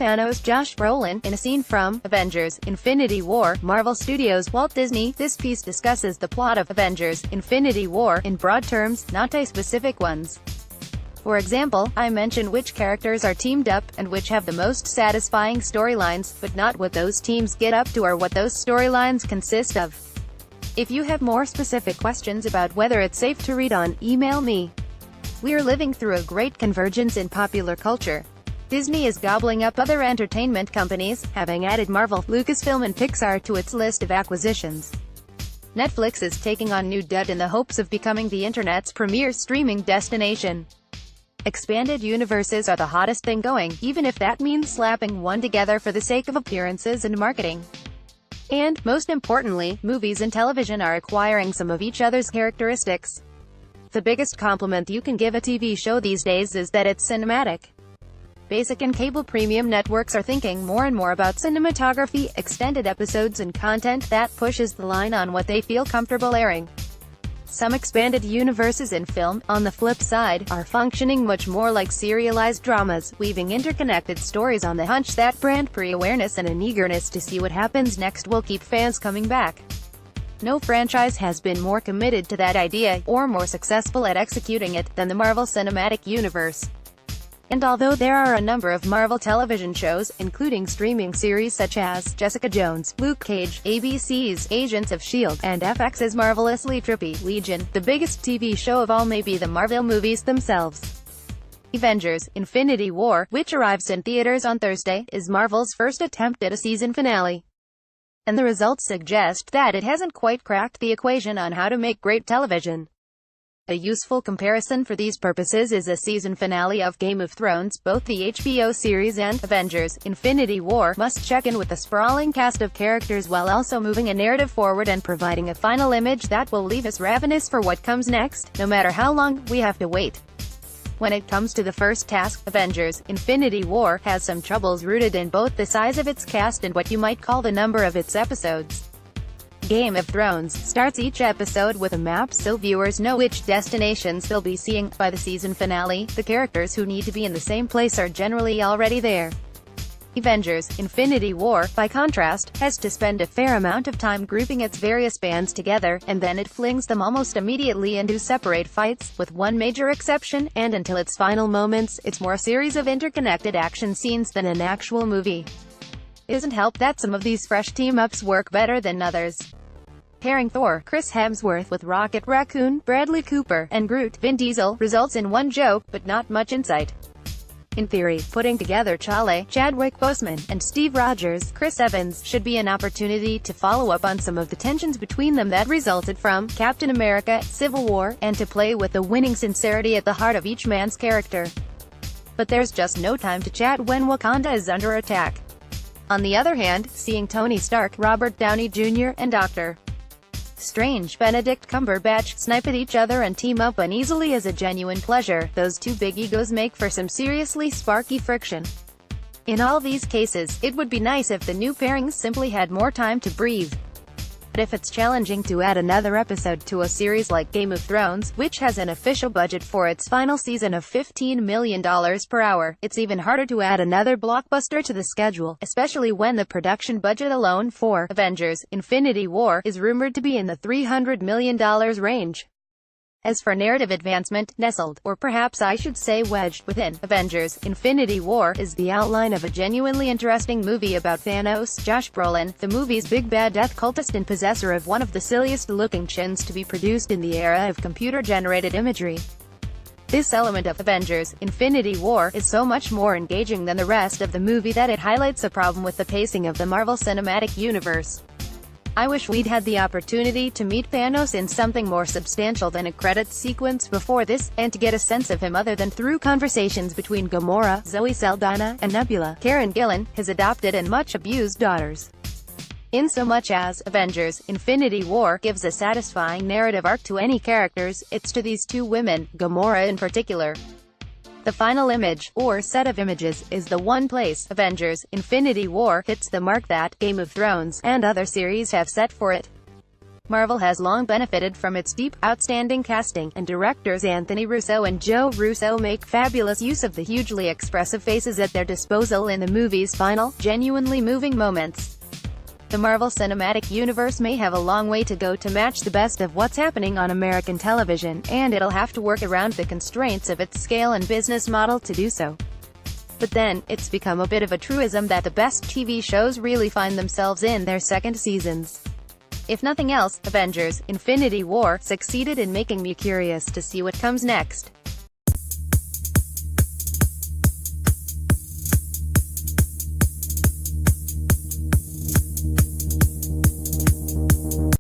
Thanos Josh Brolin in a scene from Avengers: Infinity War, Marvel Studios, Walt Disney. This piece discusses the plot of Avengers: Infinity War in broad terms, not a specific ones. For example, I mention which characters are teamed up, and which have the most satisfying storylines, but not what those teams get up to or what those storylines consist of. If you have more specific questions about whether it's safe to read on, email me. We're living through a great convergence in popular culture. Disney is gobbling up other entertainment companies, having added Marvel, Lucasfilm and Pixar to its list of acquisitions. Netflix is taking on new debt in the hopes of becoming the internet's premier streaming destination. Expanded universes are the hottest thing going, even if that means slapping one together for the sake of appearances and marketing. And, most importantly, movies and television are acquiring some of each other's characteristics. The biggest compliment you can give a TV show these days is that it's cinematic. Basic and cable premium networks are thinking more and more about cinematography, extended episodes and content that pushes the line on what they feel comfortable airing. Some expanded universes in film, on the flip side, are functioning much more like serialized dramas, weaving interconnected stories on the hunch that brand pre-awareness and an eagerness to see what happens next will keep fans coming back. No franchise has been more committed to that idea, or more successful at executing it, than the Marvel Cinematic Universe. And although there are a number of Marvel television shows, including streaming series such as Jessica Jones, Luke Cage, ABC's Agents of S.H.I.E.L.D., and FX's marvelously trippy Legion, the biggest TV show of all may be the Marvel movies themselves. Avengers: Infinity War, which arrives in theaters on Thursday, is Marvel's first attempt at a season finale. And the results suggest that it hasn't quite cracked the equation on how to make great television. A useful comparison for these purposes is a season finale of Game of Thrones. Both the HBO series and Avengers: Infinity War must check in with a sprawling cast of characters while also moving a narrative forward and providing a final image that will leave us ravenous for what comes next, no matter how long we have to wait. When it comes to the first task, Avengers: Infinity War has some troubles rooted in both the size of its cast and what you might call the number of its episodes. Game of Thrones starts each episode with a map so viewers know which destinations they'll be seeing. By the season finale, the characters who need to be in the same place are generally already there. Avengers: Infinity War, by contrast, has to spend a fair amount of time grouping its various bands together, and then it flings them almost immediately into separate fights, with one major exception, and until its final moments, it's more a series of interconnected action scenes than an actual movie. It doesn't help that some of these fresh team-ups work better than others. Pairing Thor, Chris Hemsworth, with Rocket Raccoon, Bradley Cooper, and Groot, Vin Diesel, results in one joke, but not much insight. In theory, putting together Chale, Chadwick Boseman, and Steve Rogers, Chris Evans, should be an opportunity to follow up on some of the tensions between them that resulted from Captain America: Civil War, and to play with the winning sincerity at the heart of each man's character. But there's just no time to chat when Wakanda is under attack. On the other hand, seeing Tony Stark, Robert Downey Jr., and Dr. Strange, Benedict Cumberbatch, snipe at each other and team up uneasily is a genuine pleasure. Those two big egos make for some seriously sparky friction. In all these cases, it would be nice if the new pairings simply had more time to breathe. But if it's challenging to add another episode to a series like Game of Thrones, which has an official budget for its final season of $15 million per hour, it's even harder to add another blockbuster to the schedule, especially when the production budget alone for Avengers: Infinity War is rumored to be in the $300 million range. As for narrative advancement, nestled, or perhaps I should say wedged, within Avengers: Infinity War is the outline of a genuinely interesting movie about Thanos, Josh Brolin, the movie's big bad death cultist and possessor of one of the silliest-looking chins to be produced in the era of computer-generated imagery. This element of Avengers: Infinity War is so much more engaging than the rest of the movie that it highlights a problem with the pacing of the Marvel Cinematic Universe. I wish we'd had the opportunity to meet Thanos in something more substantial than a credits sequence before this, and to get a sense of him other than through conversations between Gamora, Zoe Saldana, and Nebula, Karen Gillan, his adopted and much abused daughters. Insomuch as Avengers: Infinity War gives a satisfying narrative arc to any characters, it's to these two women, Gamora in particular. The final image, or set of images, is the one place Avengers: Infinity War hits the mark that Game of Thrones and other series have set for it. Marvel has long benefited from its deep, outstanding casting, and directors Anthony Russo and Joe Russo make fabulous use of the hugely expressive faces at their disposal in the movie's final, genuinely moving moments. The Marvel Cinematic Universe may have a long way to go to match the best of what's happening on American television, and it'll have to work around the constraints of its scale and business model to do so. But then, it's become a bit of a truism that the best TV shows really find themselves in their second seasons. If nothing else, Avengers: Infinity War succeeded in making me curious to see what comes next.